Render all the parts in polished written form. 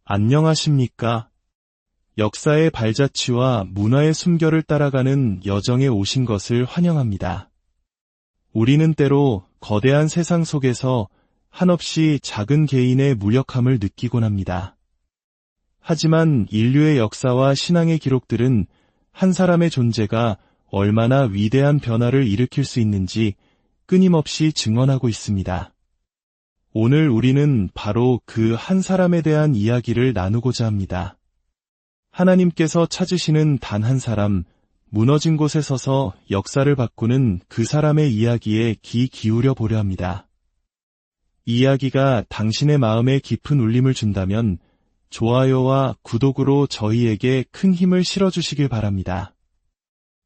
안녕하십니까? 역사의 발자취와 문화의 숨결을 따라가는 여정에 오신 것을 환영합니다. 우리는 때로 거대한 세상 속에서 한없이 작은 개인의 무력함을 느끼곤 합니다. 하지만 인류의 역사와 신앙의 기록들은 한 사람의 존재가 얼마나 위대한 변화를 일으킬 수 있는지 끊임없이 증언하고 있습니다. 오늘 우리는 바로 그 한 사람에 대한 이야기를 나누고자 합니다. 하나님께서 찾으시는 단 한 사람, 무너진 곳에 서서 역사를 바꾸는 그 사람의 이야기에 귀 기울여 보려 합니다. 이 이야기가 당신의 마음에 깊은 울림을 준다면 좋아요와 구독으로 저희에게 큰 힘을 실어주시길 바랍니다.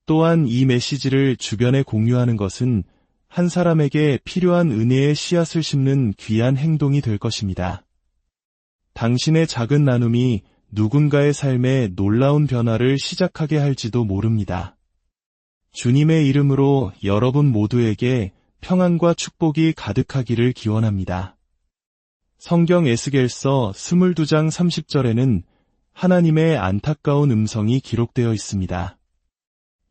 또한 이 메시지를 주변에 공유하는 것은 한 사람에게 필요한 은혜의 씨앗을 심는 귀한 행동이 될 것입니다. 당신의 작은 나눔이 누군가의 삶에 놀라운 변화를 시작하게 할지도 모릅니다. 주님의 이름으로 여러분 모두에게 평안과 축복이 가득하기를 기원합니다. 성경 에스겔서 22장 30절에는 하나님의 안타까운 음성이 기록되어 있습니다.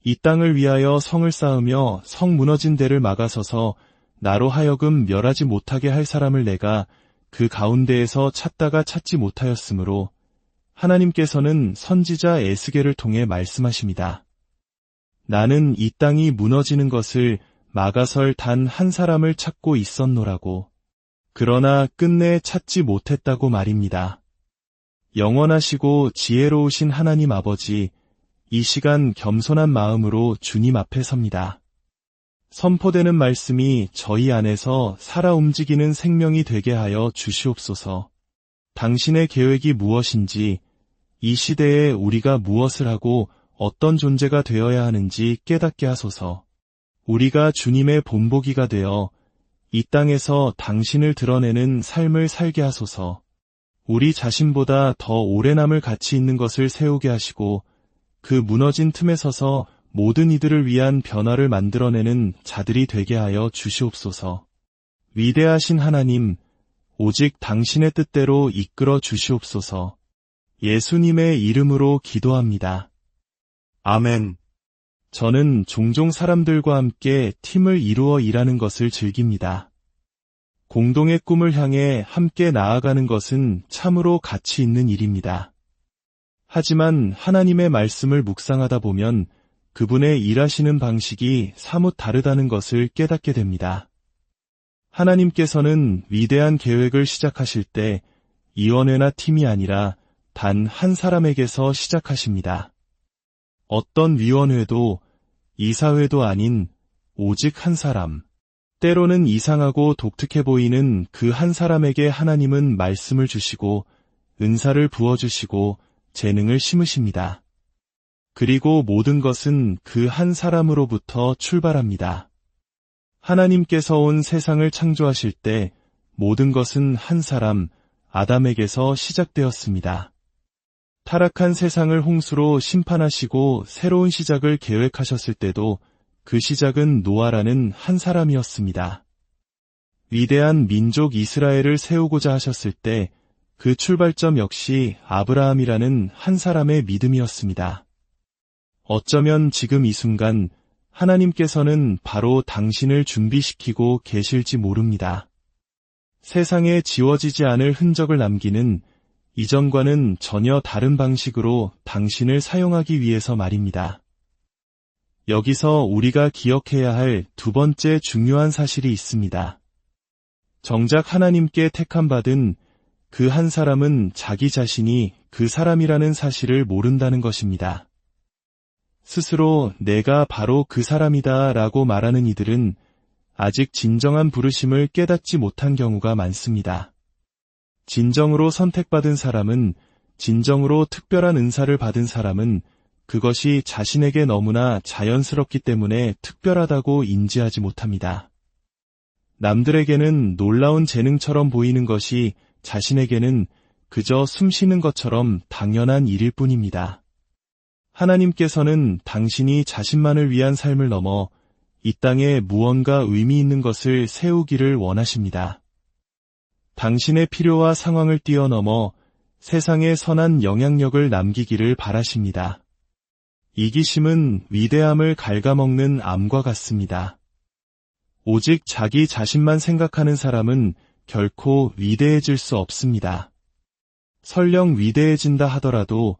이 땅을 위하여 성을 쌓으며 성 무너진 데를 막아서서 나로 하여금 멸하지 못하게 할 사람을 내가 그 가운데에서 찾다가 찾지 못하였으므로 하나님께서는 선지자 에스겔을 통해 말씀하십니다. 나는 이 땅이 무너지는 것을 막아설 단 한 사람을 찾고 있었노라고. 그러나 끝내 찾지 못했다고 말입니다. 영원하시고 지혜로우신 하나님 아버지, 이 시간 겸손한 마음으로 주님 앞에 섭니다. 선포되는 말씀이 저희 안에서 살아 움직이는 생명이 되게 하여 주시옵소서. 당신의 계획이 무엇인지, 이 시대에 우리가 무엇을 하고 어떤 존재가 되어야 하는지 깨닫게 하소서. 우리가 주님의 본보기가 되어 이 땅에서 당신을 드러내는 삶을 살게 하소서. 우리 자신보다 더 오래 남을 가치 있는 것을 세우게 하시고 그 무너진 틈에 서서 모든 이들을 위한 변화를 만들어내는 자들이 되게 하여 주시옵소서. 위대하신 하나님, 오직 당신의 뜻대로 이끌어 주시옵소서. 예수님의 이름으로 기도합니다. 아멘. 저는 종종 사람들과 함께 팀을 이루어 일하는 것을 즐깁니다. 공동의 꿈을 향해 함께 나아가는 것은 참으로 가치 있는 일입니다. 하지만 하나님의 말씀을 묵상하다 보면 그분의 일하시는 방식이 사뭇 다르다는 것을 깨닫게 됩니다. 하나님께서는 위대한 계획을 시작하실 때 위원회나 팀이 아니라 단 한 사람에게서 시작하십니다. 어떤 위원회도 이사회도 아닌 오직 한 사람, 때로는 이상하고 독특해 보이는 그 한 사람에게 하나님은 말씀을 주시고 은사를 부어주시고 재능을 심으십니다. 그리고 모든 것은 그 한 사람으로부터 출발합니다. 하나님께서 온 세상을 창조하실 때 모든 것은 한 사람, 아담에게서 시작되었습니다. 타락한 세상을 홍수로 심판하시고 새로운 시작을 계획하셨을 때도 그 시작은 노아라는 한 사람이었습니다. 위대한 민족 이스라엘을 세우고자 하셨을 때 그 출발점 역시 아브라함이라는 한 사람의 믿음이었습니다. 어쩌면 지금 이 순간 하나님께서는 바로 당신을 준비시키고 계실지 모릅니다. 세상에 지워지지 않을 흔적을 남기는 이전과는 전혀 다른 방식으로 당신을 사용하기 위해서 말입니다. 여기서 우리가 기억해야 할 두 번째 중요한 사실이 있습니다. 정작 하나님께 택함받은 그 한 사람은 자기 자신이 그 사람이라는 사실을 모른다는 것입니다. 스스로 내가 바로 그 사람이다 라고 말하는 이들은 아직 진정한 부르심을 깨닫지 못한 경우가 많습니다. 진정으로 선택받은 사람은, 진정으로 특별한 은사를 받은 사람은 그것이 자신에게 너무나 자연스럽기 때문에 특별하다고 인지하지 못합니다. 남들에게는 놀라운 재능처럼 보이는 것이 자신에게는 그저 숨 쉬는 것처럼 당연한 일일 뿐입니다. 하나님께서는 당신이 자신만을 위한 삶을 넘어 이 땅에 무언가 의미 있는 것을 세우기를 원하십니다. 당신의 필요와 상황을 뛰어넘어 세상에 선한 영향력을 남기기를 바라십니다. 이기심은 위대함을 갉아먹는 암과 같습니다. 오직 자기 자신만 생각하는 사람은 결코 위대해질 수 없습니다. 설령 위대해진다 하더라도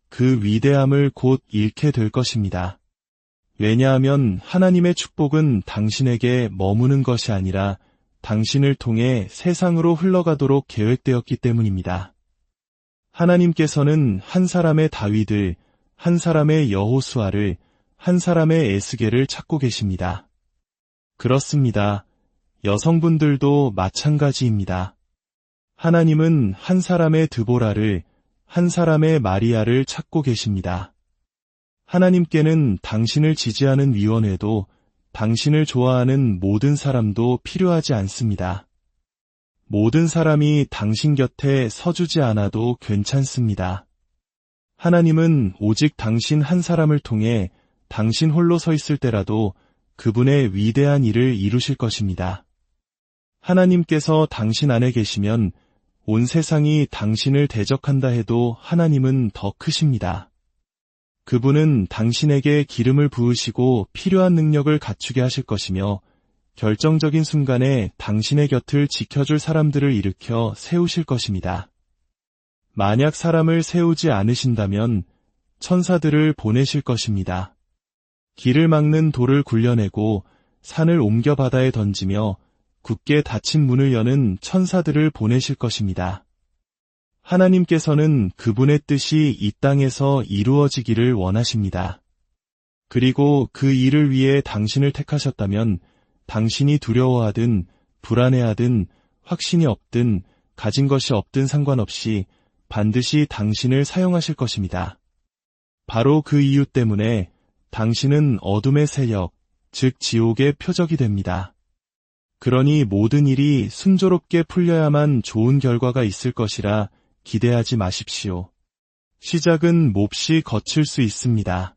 그 위대함을 곧 잃게 될 것입니다. 왜냐하면 하나님의 축복은 당신에게 머무는 것이 아니라 당신을 통해 세상으로 흘러가도록 계획되었기 때문입니다. 하나님께서는 한 사람의 다윗을, 한 사람의 여호수아를, 한 사람의 에스겔을 찾고 계십니다. 그렇습니다. 여성분들도 마찬가지입니다. 하나님은 한 사람의 드보라를, 한 사람의 마리아를 찾고 계십니다. 하나님께는 당신을 지지하는 위원회도, 당신을 좋아하는 모든 사람도 필요하지 않습니다. 모든 사람이 당신 곁에 서주지 않아도 괜찮습니다. 하나님은 오직 당신 한 사람을 통해 당신 홀로 서 있을 때라도 그분의 위대한 일을 이루실 것입니다. 하나님께서 당신 안에 계시면 온 세상이 당신을 대적한다 해도 하나님은 더 크십니다. 그분은 당신에게 기름을 부으시고 필요한 능력을 갖추게 하실 것이며 결정적인 순간에 당신의 곁을 지켜줄 사람들을 일으켜 세우실 것입니다. 만약 사람을 세우지 않으신다면 천사들을 보내실 것입니다. 길을 막는 돌을 굴려내고 산을 옮겨 바다에 던지며 굳게 닫힌 문을 여는 천사들을 보내실 것입니다. 하나님께서는 그분의 뜻이 이 땅에서 이루어지기를 원하십니다. 그리고 그 일을 위해 당신을 택하셨다면 당신이 두려워하든 불안해하든 확신이 없든 가진 것이 없든 상관없이 반드시 당신을 사용하실 것입니다. 바로 그 이유 때문에 당신은 어둠의 세력, 즉 지옥의 표적이 됩니다. 그러니 모든 일이 순조롭게 풀려야만 좋은 결과가 있을 것이라 기대하지 마십시오. 시작은 몹시 거칠 수 있습니다.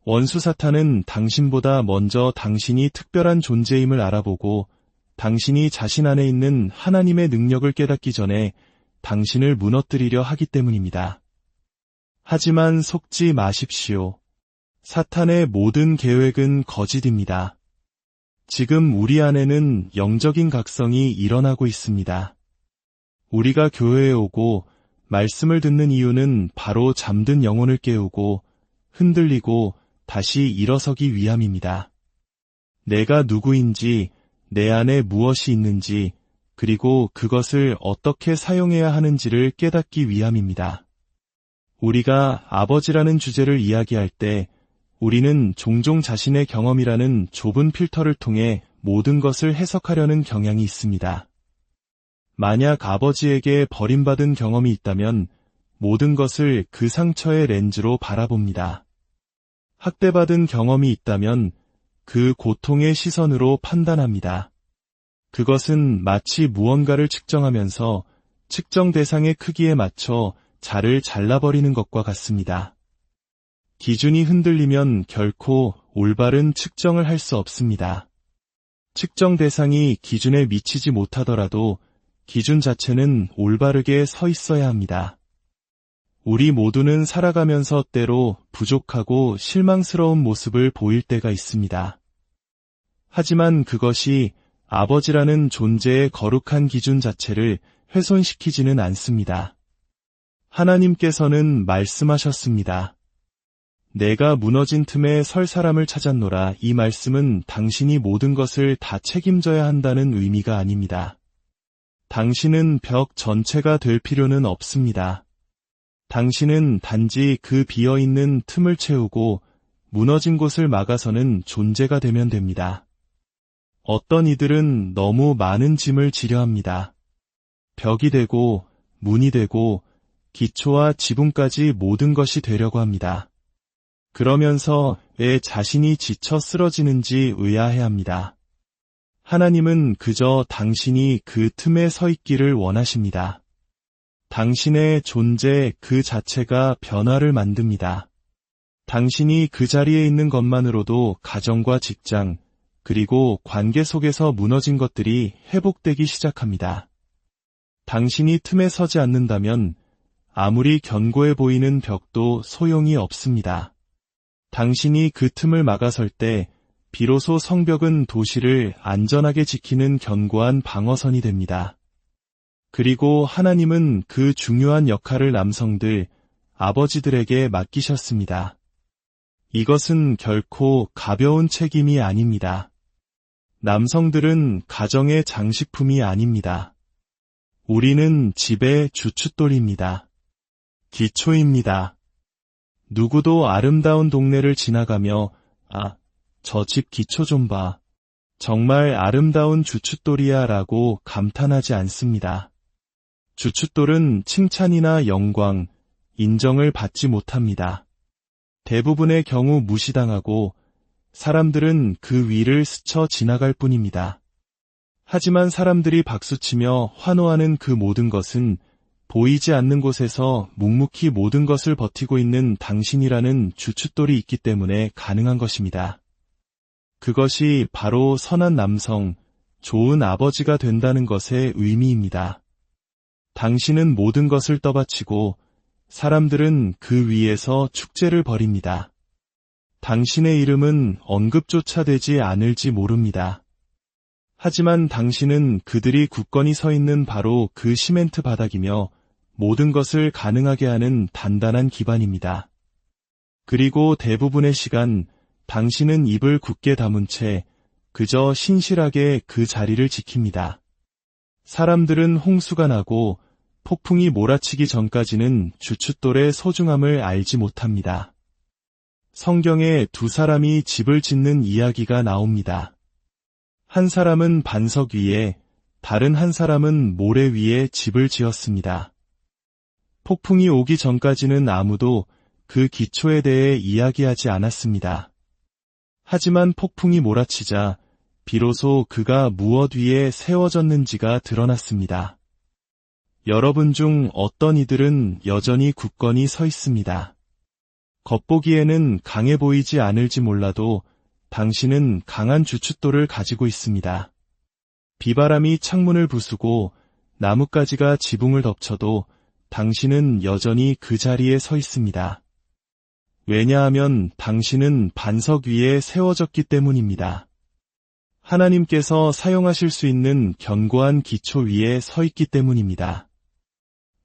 원수 사탄은 당신보다 먼저 당신이 특별한 존재임을 알아보고 당신이 자신 안에 있는 하나님의 능력을 깨닫기 전에 당신을 무너뜨리려 하기 때문입니다. 하지만 속지 마십시오. 사탄의 모든 계획은 거짓입니다. 지금 우리 안에는 영적인 각성이 일어나고 있습니다. 우리가 교회에 오고 말씀을 듣는 이유는 바로 잠든 영혼을 깨우고 흔들리고 다시 일어서기 위함입니다. 내가 누구인지, 내 안에 무엇이 있는지, 그리고 그것을 어떻게 사용해야 하는지를 깨닫기 위함입니다. 우리가 아버지라는 주제를 이야기할 때 우리는 종종 자신의 경험이라는 좁은 필터를 통해 모든 것을 해석하려는 경향이 있습니다. 만약 아버지에게 버림받은 경험이 있다면 모든 것을 그 상처의 렌즈로 바라봅니다. 학대받은 경험이 있다면 그 고통의 시선으로 판단합니다. 그것은 마치 무언가를 측정하면서 측정 대상의 크기에 맞춰 자를 잘라버리는 것과 같습니다. 기준이 흔들리면 결코 올바른 측정을 할 수 없습니다. 측정 대상이 기준에 미치지 못하더라도 기준 자체는 올바르게 서 있어야 합니다. 우리 모두는 살아가면서 때로 부족하고 실망스러운 모습을 보일 때가 있습니다. 하지만 그것이 아버지라는 존재의 거룩한 기준 자체를 훼손시키지는 않습니다. 하나님께서는 말씀하셨습니다. 내가 무너진 틈에 설 사람을 찾았노라. 이 말씀은 당신이 모든 것을 다 책임져야 한다는 의미가 아닙니다. 당신은 벽 전체가 될 필요는 없습니다. 당신은 단지 그 비어있는 틈을 채우고 무너진 곳을 막아서는 존재가 되면 됩니다. 어떤 이들은 너무 많은 짐을 지려 합니다. 벽이 되고 문이 되고 기초와 지붕까지 모든 것이 되려고 합니다. 그러면서 왜 자신이 지쳐 쓰러지는지 의아해합니다. 하나님은 그저 당신이 그 틈에 서 있기를 원하십니다. 당신의 존재 그 자체가 변화를 만듭니다. 당신이 그 자리에 있는 것만으로도 가정과 직장, 그리고 관계 속에서 무너진 것들이 회복되기 시작합니다. 당신이 틈에 서지 않는다면 아무리 견고해 보이는 벽도 소용이 없습니다. 당신이 그 틈을 막아설 때 비로소 성벽은 도시를 안전하게 지키는 견고한 방어선이 됩니다. 그리고 하나님은 그 중요한 역할을 남성들, 아버지들에게 맡기셨습니다. 이것은 결코 가벼운 책임이 아닙니다. 남성들은 가정의 장식품이 아닙니다. 우리는 집의 주춧돌입니다. 기초입니다. 누구도 아름다운 동네를 지나가며 저 집 기초 좀 봐. 정말 아름다운 주춧돌이야 라고 감탄하지 않습니다. 주춧돌은 칭찬이나 영광, 인정을 받지 못합니다. 대부분의 경우 무시당하고 사람들은 그 위를 스쳐 지나갈 뿐입니다. 하지만 사람들이 박수치며 환호하는 그 모든 것은 보이지 않는 곳에서 묵묵히 모든 것을 버티고 있는 당신이라는 주춧돌이 있기 때문에 가능한 것입니다. 그것이 바로 선한 남성, 좋은 아버지가 된다는 것의 의미입니다. 당신은 모든 것을 떠받치고 사람들은 그 위에서 축제를 벌입니다. 당신의 이름은 언급조차 되지 않을지 모릅니다. 하지만 당신은 그들이 굳건히 서 있는 바로 그 시멘트 바닥이며 모든 것을 가능하게 하는 단단한 기반입니다. 그리고 대부분의 시간 당신은 입을 굳게 다문 채 그저 신실하게 그 자리를 지킵니다. 사람들은 홍수가 나고 폭풍이 몰아치기 전까지는 주춧돌의 소중함을 알지 못합니다. 성경에 두 사람이 집을 짓는 이야기가 나옵니다. 한 사람은 반석 위에, 다른 한 사람은 모래 위에 집을 지었습니다. 폭풍이 오기 전까지는 아무도 그 기초에 대해 이야기하지 않았습니다. 하지만 폭풍이 몰아치자 비로소 그가 무엇 위에 세워졌는지가 드러났습니다. 여러분 중 어떤 이들은 여전히 굳건히 서 있습니다. 겉보기에는 강해 보이지 않을지 몰라도 당신은 강한 주춧돌을 가지고 있습니다. 비바람이 창문을 부수고 나뭇가지가 지붕을 덮쳐도 당신은 여전히 그 자리에 서 있습니다. 왜냐하면 당신은 반석 위에 세워졌기 때문입니다. 하나님께서 사용하실 수 있는 견고한 기초 위에 서 있기 때문입니다.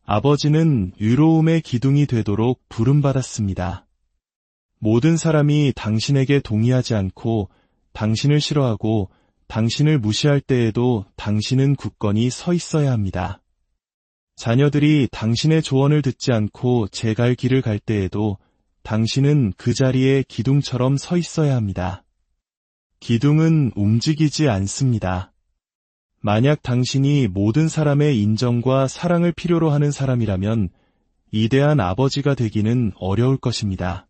아버지는 의로움의 기둥이 되도록 부름받았습니다. 모든 사람이 당신에게 동의하지 않고 당신을 싫어하고 당신을 무시할 때에도 당신은 굳건히 서 있어야 합니다. 자녀들이 당신의 조언을 듣지 않고 제 갈 길을 갈 때에도 당신은 그 자리에 기둥처럼 서 있어야 합니다. 기둥은 움직이지 않습니다. 만약 당신이 모든 사람의 인정과 사랑을 필요로 하는 사람이라면 위대한 아버지가 되기는 어려울 것입니다.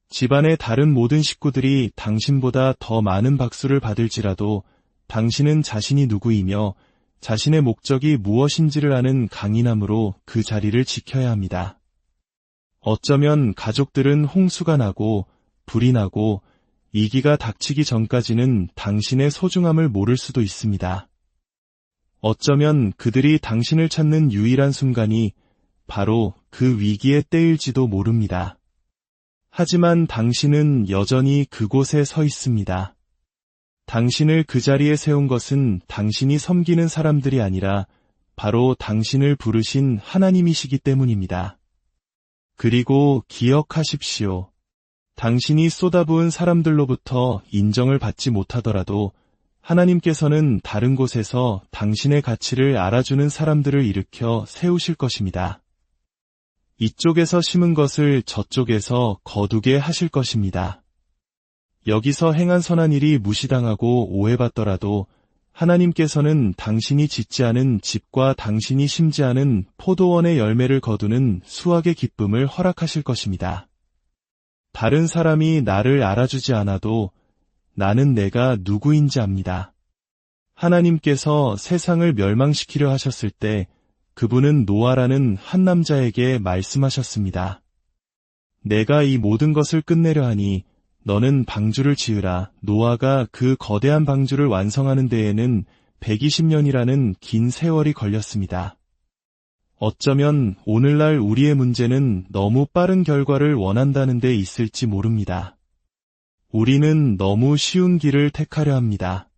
집안의 다른 모든 식구들이 당신보다 더 많은 박수를 받을지라도 당신은 자신이 누구이며 자신의 목적이 무엇인지를 아는 강인함으로 그 자리를 지켜야 합니다. 어쩌면 가족들은 홍수가 나고 불이 나고 위기가 닥치기 전까지는 당신의 소중함을 모를 수도 있습니다. 어쩌면 그들이 당신을 찾는 유일한 순간이 바로 그 위기의 때일지도 모릅니다. 하지만 당신은 여전히 그곳에 서 있습니다. 당신을 그 자리에 세운 것은 당신이 섬기는 사람들이 아니라 바로 당신을 부르신 하나님이시기 때문입니다. 그리고 기억하십시오. 당신이 쏟아부은 사람들로부터 인정을 받지 못하더라도 하나님께서는 다른 곳에서 당신의 가치를 알아주는 사람들을 일으켜 세우실 것입니다. 이쪽에서 심은 것을 저쪽에서 거두게 하실 것입니다. 여기서 행한 선한 일이 무시당하고 오해받더라도 하나님께서는 당신이 짓지 않은 집과 당신이 심지 않은 포도원의 열매를 거두는 수확의 기쁨을 허락하실 것입니다. 다른 사람이 나를 알아주지 않아도 나는 내가 누구인지 압니다. 하나님께서 세상을 멸망시키려 하셨을 때 그분은 노아라는 한 남자에게 말씀하셨습니다. 내가 이 모든 것을 끝내려 하니 너는 방주를 지으라. 노아가 그 거대한 방주를 완성하는 데에는 120년이라는 긴 세월이 걸렸습니다. 어쩌면 오늘날 우리의 문제는 너무 빠른 결과를 원한다는 데 있을지 모릅니다. 우리는 너무 쉬운 길을 택하려 합니다.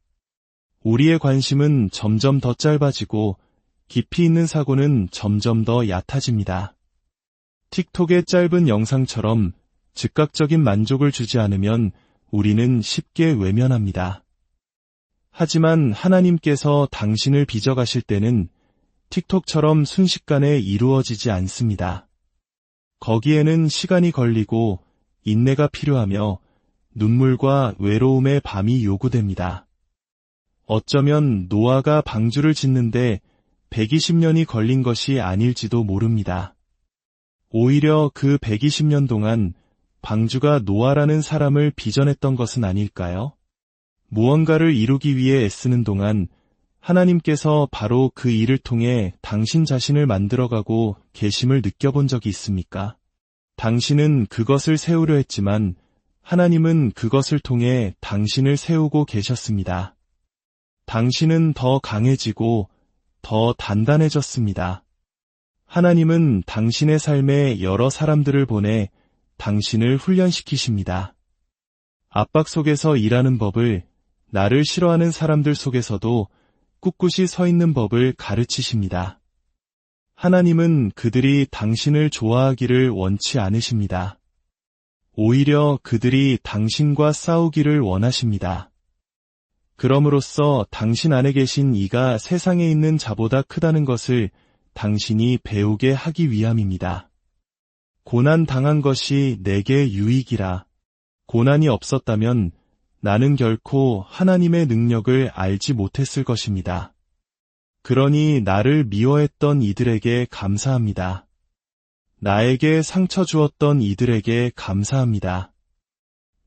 우리의 관심은 점점 더 짧아지고 깊이 있는 사고는 점점 더 얕아집니다. 틱톡의 짧은 영상처럼 즉각적인 만족을 주지 않으면 우리는 쉽게 외면합니다. 하지만 하나님께서 당신을 빚어가실 때는 틱톡처럼 순식간에 이루어지지 않습니다. 거기에는 시간이 걸리고 인내가 필요하며 눈물과 외로움의 밤이 요구됩니다. 어쩌면 노아가 방주를 짓는데 120년이 걸린 것이 아닐지도 모릅니다. 오히려 그 120년 동안 방주가 노아라는 사람을 빚어냈던 것은 아닐까요? 무언가를 이루기 위해 애쓰는 동안 하나님께서 바로 그 일을 통해 당신 자신을 만들어가고 계심을 느껴본 적이 있습니까? 당신은 그것을 세우려 했지만 하나님은 그것을 통해 당신을 세우고 계셨습니다. 당신은 더 강해지고 더 단단해졌습니다. 하나님은 당신의 삶에 여러 사람들을 보내 당신을 훈련시키십니다. 압박 속에서 일하는 법을, 나를 싫어하는 사람들 속에서도 꿋꿋이 서 있는 법을 가르치십니다. 하나님은 그들이 당신을 좋아하기를 원치 않으십니다. 오히려 그들이 당신과 싸우기를 원하십니다. 그럼으로써 당신 안에 계신 이가 세상에 있는 자보다 크다는 것을 당신이 배우게 하기 위함입니다. 고난 당한 것이 내게 유익이라. 고난이 없었다면 나는 결코 하나님의 능력을 알지 못했을 것입니다. 그러니 나를 미워했던 이들에게 감사합니다. 나에게 상처 주었던 이들에게 감사합니다.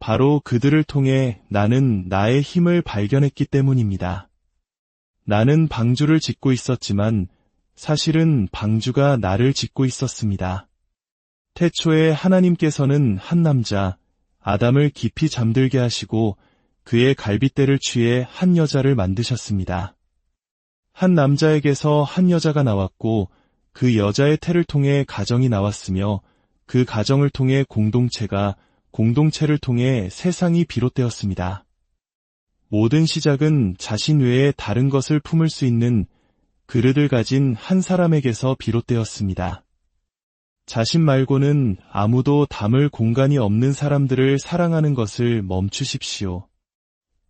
바로 그들을 통해 나는 나의 힘을 발견했기 때문입니다. 나는 방주를 짓고 있었지만 사실은 방주가 나를 짓고 있었습니다. 태초에 하나님께서는 한 남자, 아담을 깊이 잠들게 하시고 그의 갈빗대를 취해 한 여자를 만드셨습니다. 한 남자에게서 한 여자가 나왔고 그 여자의 태를 통해 가정이 나왔으며 그 가정을 통해 공동체를 통해 세상이 비롯되었습니다. 모든 시작은 자신 외에 다른 것을 품을 수 있는 그릇을 가진 한 사람에게서 비롯되었습니다. 자신 말고는 아무도 담을 공간이 없는 사람들을 사랑하는 것을 멈추십시오.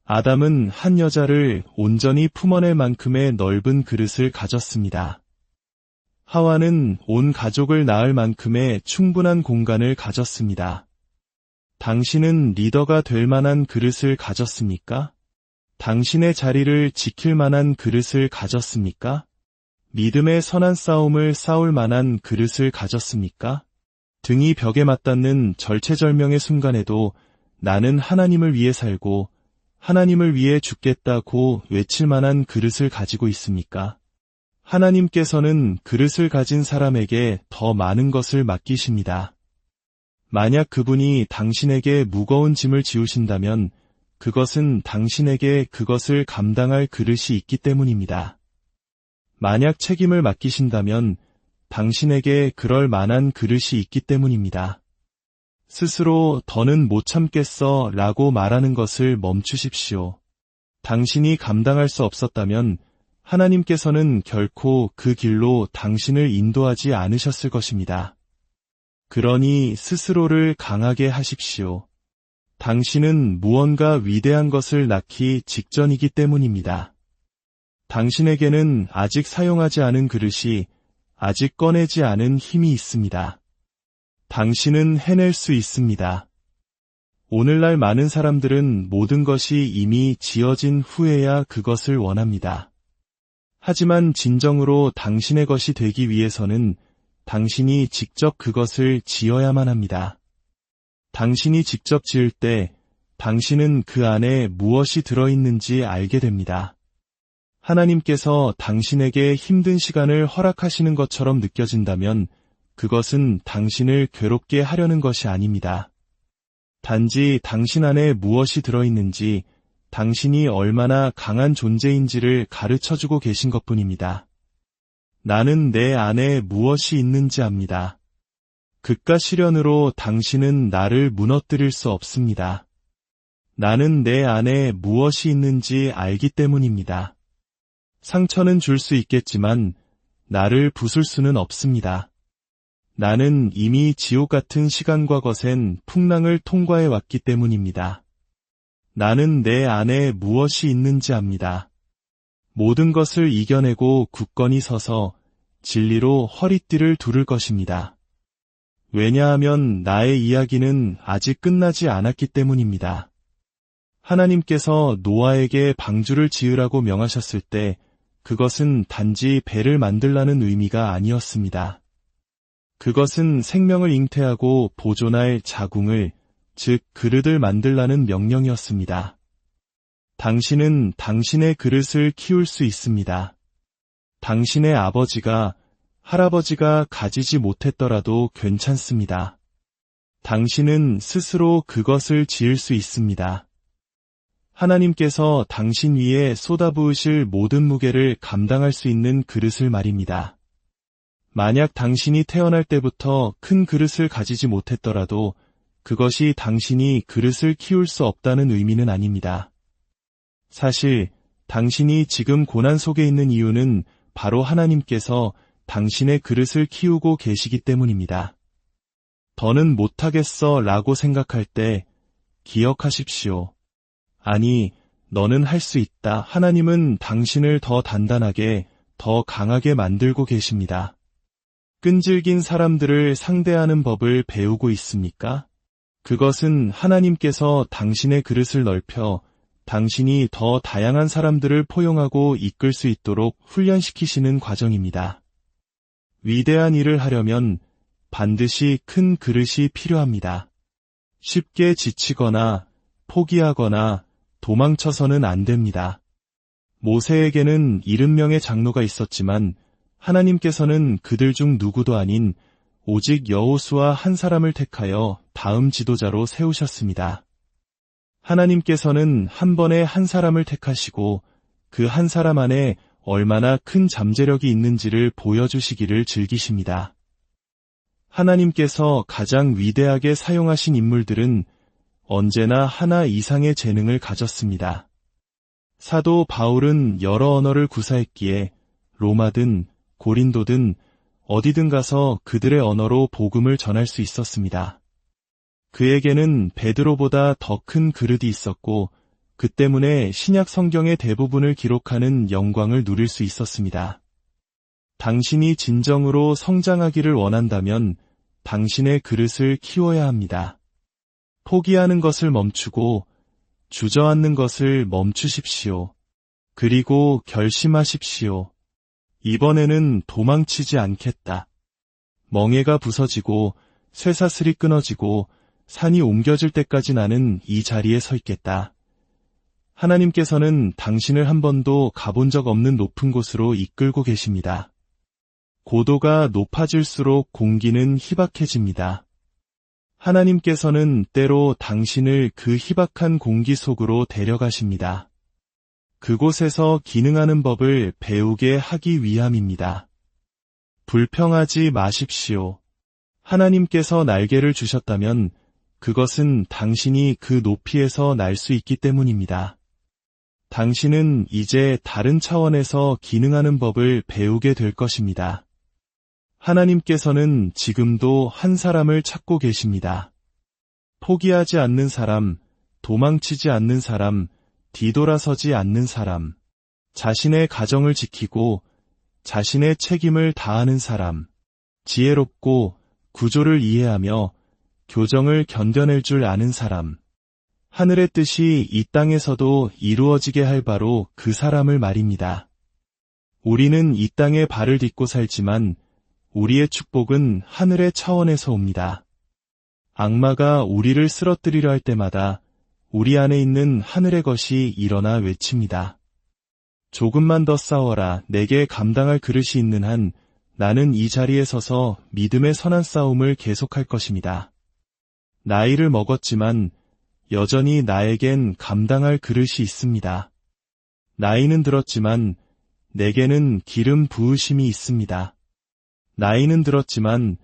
아담은 한 여자를 온전히 품어낼 만큼의 넓은 그릇을 가졌습니다. 하와는 온 가족을 낳을 만큼의 충분한 공간을 가졌습니다. 당신은 리더가 될 만한 그릇을 가졌습니까? 당신의 자리를 지킬 만한 그릇을 가졌습니까? 믿음의 선한 싸움을 싸울 만한 그릇을 가졌습니까? 등이 벽에 맞닿는 절체절명의 순간에도 나는 하나님을 위해 살고 하나님을 위해 죽겠다고 외칠 만한 그릇을 가지고 있습니까? 하나님께서는 그릇을 가진 사람에게 더 많은 것을 맡기십니다. 만약 그분이 당신에게 무거운 짐을 지우신다면 그것은 당신에게 그것을 감당할 그릇이 있기 때문입니다. 만약 책임을 맡기신다면 당신에게 그럴 만한 그릇이 있기 때문입니다. 스스로 더는 못 참겠어 라고 말하는 것을 멈추십시오. 당신이 감당할 수 없었다면 하나님께서는 결코 그 길로 당신을 인도하지 않으셨을 것입니다. 그러니 스스로를 강하게 하십시오. 당신은 무언가 위대한 것을 낳기 직전이기 때문입니다. 당신에게는 아직 사용하지 않은 그릇이, 아직 꺼내지 않은 힘이 있습니다. 당신은 해낼 수 있습니다. 오늘날 많은 사람들은 모든 것이 이미 지어진 후에야 그것을 원합니다. 하지만 진정으로 당신의 것이 되기 위해서는 당신이 직접 그것을 지어야만 합니다. 당신이 직접 지을 때 당신은 그 안에 무엇이 들어있는지 알게 됩니다. 하나님께서 당신에게 힘든 시간을 허락하시는 것처럼 느껴진다면 그것은 당신을 괴롭게 하려는 것이 아닙니다. 단지 당신 안에 무엇이 들어있는지, 당신이 얼마나 강한 존재인지를 가르쳐주고 계신 것뿐입니다. 나는 내 안에 무엇이 있는지 압니다. 극과 시련으로 당신은 나를 무너뜨릴 수 없습니다. 나는 내 안에 무엇이 있는지 알기 때문입니다. 상처는 줄 수 있겠지만 나를 부술 수는 없습니다. 나는 이미 지옥 같은 시간과 거센 풍랑을 통과해 왔기 때문입니다. 나는 내 안에 무엇이 있는지 압니다. 모든 것을 이겨내고 굳건히 서서 진리로 허리띠를 두를 것입니다. 왜냐하면 나의 이야기는 아직 끝나지 않았기 때문입니다. 하나님께서 노아에게 방주를 지으라고 명하셨을 때 그것은 단지 배를 만들라는 의미가 아니었습니다. 그것은 생명을 잉태하고 보존할 자궁을, 즉 그릇을 만들라는 명령이었습니다. 당신은 당신의 그릇을 키울 수 있습니다. 당신의 아버지가, 할아버지가 가지지 못했더라도 괜찮습니다. 당신은 스스로 그것을 지을 수 있습니다. 하나님께서 당신 위에 쏟아부으실 모든 무게를 감당할 수 있는 그릇을 말입니다. 만약 당신이 태어날 때부터 큰 그릇을 가지지 못했더라도 그것이 당신이 그릇을 키울 수 없다는 의미는 아닙니다. 사실 당신이 지금 고난 속에 있는 이유는 바로 하나님께서 당신의 그릇을 키우고 계시기 때문입니다. 더는 못하겠어 라고 생각할 때 기억하십시오. 아니, 너는 할 수 있다. 하나님은 당신을 더 단단하게, 더 강하게 만들고 계십니다. 끈질긴 사람들을 상대하는 법을 배우고 있습니까? 그것은 하나님께서 당신의 그릇을 넓혀 당신이 더 다양한 사람들을 포용하고 이끌 수 있도록 훈련시키시는 과정입니다. 위대한 일을 하려면 반드시 큰 그릇이 필요합니다. 쉽게 지치거나 포기하거나 도망쳐서는 안 됩니다. 모세에게는 70명의 장로가 있었지만 하나님께서는 그들 중 누구도 아닌 오직 여호수아 한 사람을 택하여 다음 지도자로 세우셨습니다. 하나님께서는 한 번에 한 사람을 택하시고 그 한 사람 안에 얼마나 큰 잠재력이 있는지를 보여주시기를 즐기십니다. 하나님께서 가장 위대하게 사용하신 인물들은 언제나 하나 이상의 재능을 가졌습니다. 사도 바울은 여러 언어를 구사했기에 로마든 고린도든 어디든 가서 그들의 언어로 복음을 전할 수 있었습니다. 그에게는 베드로보다 더 큰 그릇이 있었고 그 때문에 신약 성경의 대부분을 기록하는 영광을 누릴 수 있었습니다. 당신이 진정으로 성장하기를 원한다면 당신의 그릇을 키워야 합니다. 포기하는 것을 멈추고 주저앉는 것을 멈추십시오. 그리고 결심하십시오. 이번에는 도망치지 않겠다. 멍에가 부서지고 쇠사슬이 끊어지고 산이 옮겨질 때까지 나는 이 자리에 서 있겠다. 하나님께서는 당신을 한 번도 가본 적 없는 높은 곳으로 이끌고 계십니다. 고도가 높아질수록 공기는 희박해집니다. 하나님께서는 때로 당신을 그 희박한 공기 속으로 데려가십니다. 그곳에서 기능하는 법을 배우게 하기 위함입니다. 불평하지 마십시오. 하나님께서 날개를 주셨다면 그것은 당신이 그 높이에서 날 수 있기 때문입니다. 당신은 이제 다른 차원에서 기능하는 법을 배우게 될 것입니다. 하나님께서는 지금도 한 사람을 찾고 계십니다. 포기하지 않는 사람, 도망치지 않는 사람, 뒤돌아서지 않는 사람, 자신의 가정을 지키고 자신의 책임을 다하는 사람, 지혜롭고 구조를 이해하며 교정을 견뎌낼 줄 아는 사람, 하늘의 뜻이 이 땅에서도 이루어지게 할 바로 그 사람을 말입니다. 우리는 이 땅에 발을 딛고 살지만 우리의 축복은 하늘의 차원에서 옵니다. 악마가 우리를 쓰러뜨리려 할 때마다 우리 안에 있는 하늘의 것이 일어나 외칩니다. 조금만 더 싸워라. 내게 감당할 그릇이 있는 한 나는 이 자리에 서서 믿음의 선한 싸움을 계속할 것입니다. 나이를 먹었지만 여전히 나에겐 감당할 그릇이 있습니다. 나이는 들었지만 내게는 기름 부으심이 있습니다. 나이는 들었지만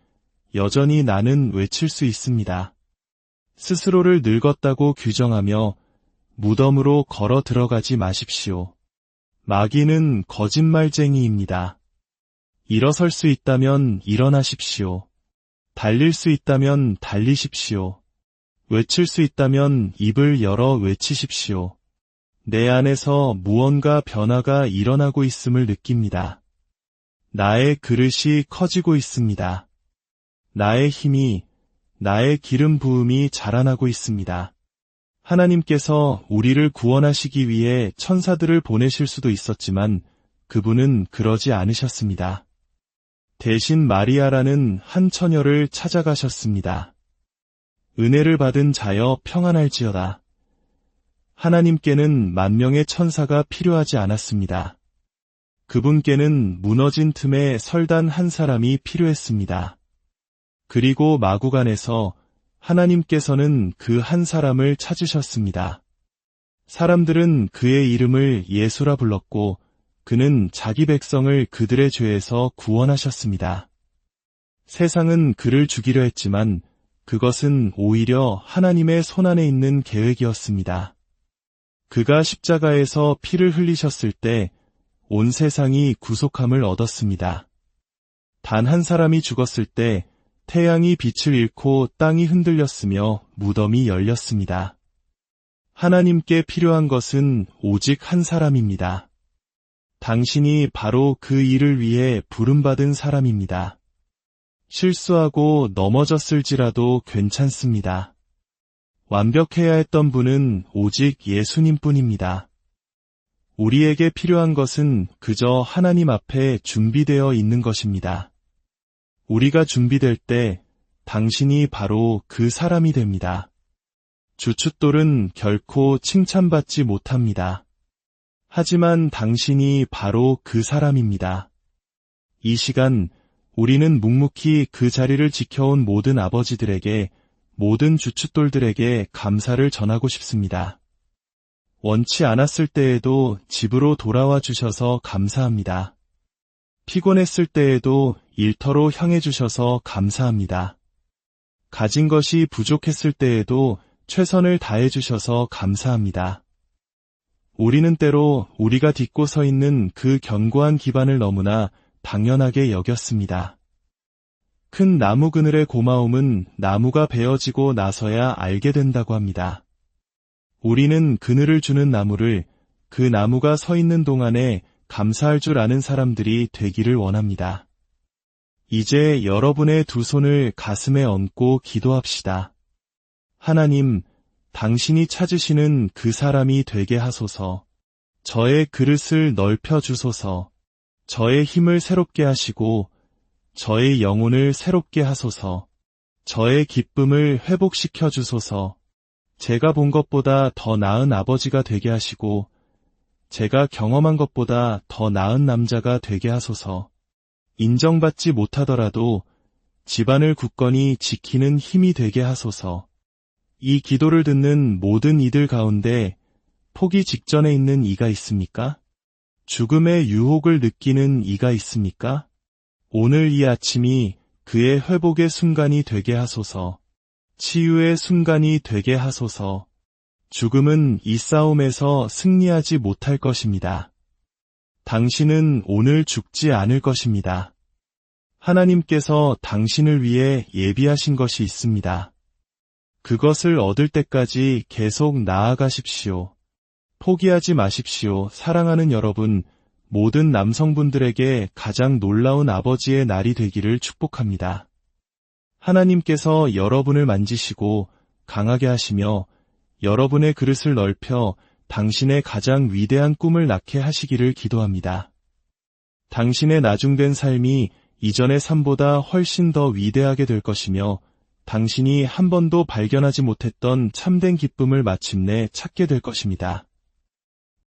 여전히 나는 외칠 수 있습니다. 스스로를 늙었다고 규정하며 무덤으로 걸어 들어가지 마십시오. 마귀는 거짓말쟁이입니다. 일어설 수 있다면 일어나십시오. 달릴 수 있다면 달리십시오. 외칠 수 있다면 입을 열어 외치십시오. 내 안에서 무언가 변화가 일어나고 있음을 느낍니다. 나의 그릇이 커지고 있습니다. 나의 힘이, 나의 기름 부음이 자라나고 있습니다. 하나님께서 우리를 구원하시기 위해 천사들을 보내실 수도 있었지만 그분은 그러지 않으셨습니다. 대신 마리아라는 한 처녀를 찾아가셨습니다. 은혜를 받은 자여 평안할지어다. 하나님께는 만명의 천사가 필요하지 않았습니다. 그분께는 무너진 틈에 설단 한 사람이 필요했습니다. 그리고 마구간에서 하나님께서는 그 한 사람을 찾으셨습니다. 사람들은 그의 이름을 예수라 불렀고 그는 자기 백성을 그들의 죄에서 구원하셨습니다. 세상은 그를 죽이려 했지만 그것은 오히려 하나님의 손안에 있는 계획이었습니다. 그가 십자가에서 피를 흘리셨을 때 온 세상이 구속함을 얻었습니다. 단 한 사람이 죽었을 때 태양이 빛을 잃고 땅이 흔들렸으며 무덤이 열렸습니다. 하나님께 필요한 것은 오직 한 사람입니다. 당신이 바로 그 일을 위해 부름받은 사람입니다. 실수하고 넘어졌을지라도 괜찮습니다. 완벽해야 했던 분은 오직 예수님뿐입니다. 우리에게 필요한 것은 그저 하나님 앞에 준비되어 있는 것입니다. 우리가 준비될 때 당신이 바로 그 사람이 됩니다. 주춧돌은 결코 칭찬받지 못합니다. 하지만 당신이 바로 그 사람입니다. 이 시간 우리는 묵묵히 그 자리를 지켜온 모든 아버지들에게, 모든 주춧돌들에게 감사를 전하고 싶습니다. 원치 않았을 때에도 집으로 돌아와 주셔서 감사합니다. 피곤했을 때에도 일터로 향해 주셔서 감사합니다. 가진 것이 부족했을 때에도 최선을 다해 주셔서 감사합니다. 우리는 때로 우리가 딛고 서 있는 그 견고한 기반을 너무나 당연하게 여겼습니다. 큰 나무 그늘의 고마움은 나무가 베어지고 나서야 알게 된다고 합니다. 우리는 그늘을 주는 나무를 그 나무가 서 있는 동안에 감사할 줄 아는 사람들이 되기를 원합니다. 이제 여러분의 두 손을 가슴에 얹고 기도합시다. 하나님, 당신이 찾으시는 그 사람이 되게 하소서. 저의 그릇을 넓혀 주소서. 저의 힘을 새롭게 하시고 저의 영혼을 새롭게 하소서. 저의 기쁨을 회복시켜 주소서. 제가 본 것보다 더 나은 아버지가 되게 하시고 제가 경험한 것보다 더 나은 남자가 되게 하소서. 인정받지 못하더라도 집안을 굳건히 지키는 힘이 되게 하소서. 이 기도를 듣는 모든 이들 가운데 포기 직전에 있는 이가 있습니까? 죽음의 유혹을 느끼는 이가 있습니까? 오늘 이 아침이 그의 회복의 순간이 되게 하소서. 치유의 순간이 되게 하소서. 죽음은 이 싸움에서 승리하지 못할 것입니다. 당신은 오늘 죽지 않을 것입니다. 하나님께서 당신을 위해 예비하신 것이 있습니다. 그것을 얻을 때까지 계속 나아가십시오. 포기하지 마십시오. 사랑하는 여러분, 모든 남성분들에게 가장 놀라운 아버지의 날이 되기를 축복합니다. 하나님께서 여러분을 만지시고 강하게 하시며 여러분의 그릇을 넓혀 당신의 가장 위대한 꿈을 낳게 하시기를 기도합니다. 당신의 나중된 삶이 이전의 삶보다 훨씬 더 위대하게 될 것이며 당신이 한 번도 발견하지 못했던 참된 기쁨을 마침내 찾게 될 것입니다.